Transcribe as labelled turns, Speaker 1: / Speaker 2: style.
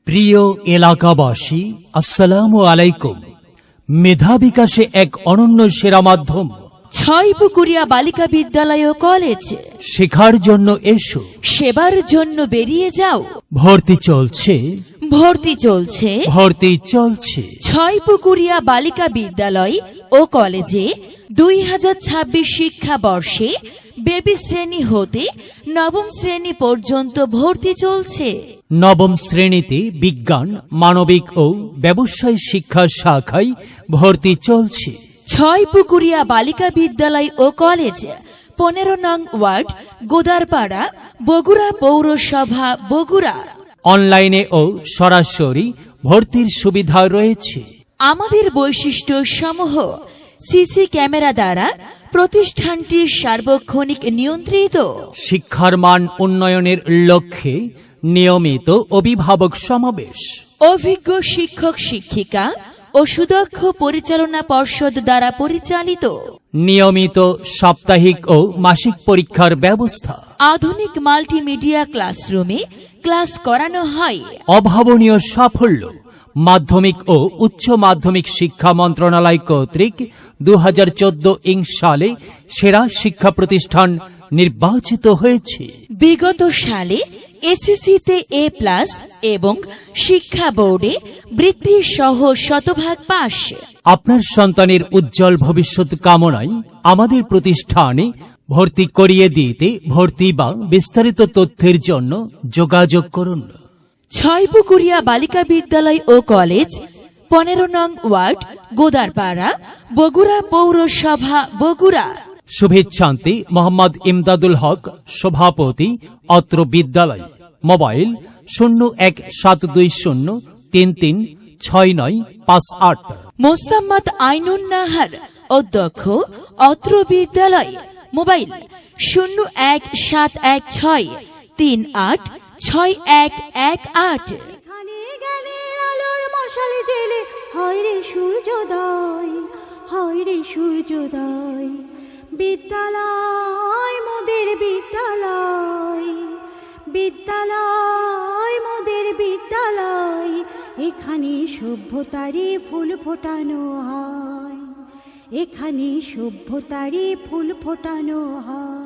Speaker 1: প্রিয় এলাকাবাসী, আসসালামু আলাইকুম। মেধা বিকাশে এক অনন্য সেরা মাধ্যম
Speaker 2: ছয়পুকুরিয়া বালিকা বিদ্যালয় ও কলেজ।
Speaker 1: শেখার জন্য এসো,
Speaker 2: সেবার জন্য বেরিয়ে যাও।
Speaker 1: ভর্তি চলছে,
Speaker 2: ভর্তি চলছে
Speaker 1: ভর্তি চলছে।
Speaker 2: ছয়পুকুরিয়া বালিকা বিদ্যালয় ও কলেজে 2026 শিক্ষাবর্ষে বেবি শ্রেণী হতে নবম শ্রেণী পর্যন্ত ভর্তি চলছে।
Speaker 1: নবম শ্রেণীতে বিজ্ঞান, মানবিক ও ব্যবসায় শিক্ষা শাখায় ভর্তি চলছে।
Speaker 2: ছয়পুকুরিয়া বালিকা বিদ্যালয় ও কলেজ 15 নং ওয়ার্ড, গোদারপাড়া, বগুড়া পৌরসভা, বগুড়া।
Speaker 1: অনলাইনে ও সরাসরি ভর্তির সুবিধা রয়েছে।
Speaker 2: আমাদের বৈশিষ্ট্য সমূহ: সিসি ক্যামেরা দ্বারা প্রতিষ্ঠানটি সার্বক্ষণিক নিয়ন্ত্রিত।
Speaker 1: শিক্ষার মান উন্নয়নের লক্ষ্যে নিয়মিত অভিভাবক সমাবেশ।
Speaker 2: অভিজ্ঞ শিক্ষক শিক্ষিকা ও সুদক্ষ পরিচালনা পর্ষদ দ্বারা পরিচালিত।
Speaker 1: নিয়মিত সাপ্তাহিক ও মাসিক পরীক্ষার ব্যবস্থা।
Speaker 2: আধুনিক মাল্টিমিডিয়া ক্লাসরুমে ক্লাস করানো হয়।
Speaker 1: অভাবনীয় সাফল্য। মাধ্যমিক ও উচ্চ মাধ্যমিক শিক্ষা মন্ত্রণালয় কর্তৃক 2014 সালে সেরা শিক্ষা প্রতিষ্ঠান নির্বাচিত হয়েছে।
Speaker 2: বিগত সালে এসএসসিতে A+ এবং শিক্ষা বোর্ডে বৃত্তি সহ শতভাগ পাস।
Speaker 1: আপনার সন্তানের উজ্জ্বল ভবিষ্যৎ কামনায় আমাদের প্রতিষ্ঠানে ভর্তি করিয়ে দিতে ভর্তি বা বিস্তারিত তথ্যের জন্য যোগাযোগ করুন।
Speaker 2: ছয়পুকুরিয়া বালিকা বিদ্যালয় ও কলেজ 15 নং ওয়ার্ড, গোদারপাড়া, বগুড়া পৌরসভা, বগুড়া।
Speaker 1: শুভেচ্ছান্তে মোহাম্মদ ইমদাদুল হক, সভাপতি, অত্র বিদ্যালয়। মোবাইল 017203369558।
Speaker 2: মোসাম্মদ আইনুন নাহার, অধ্যক্ষ, অত্র বিদ্যালয়। মোবাইল 01716386118।
Speaker 3: এখানে জ্ঞানের আলোর মশাল জেলে হয় রে সূর্যোদয়, হয় রে সূর্যোদয়। বিদ্যালয় মোদের বিদ্যালয়, বিদ্যালয় মোদের বিদ্যালয়। এখানে সভ্যতারই ফুল ফোটানো হয়, এখানে সভ্যতারই ফুল ফোটানো হয়।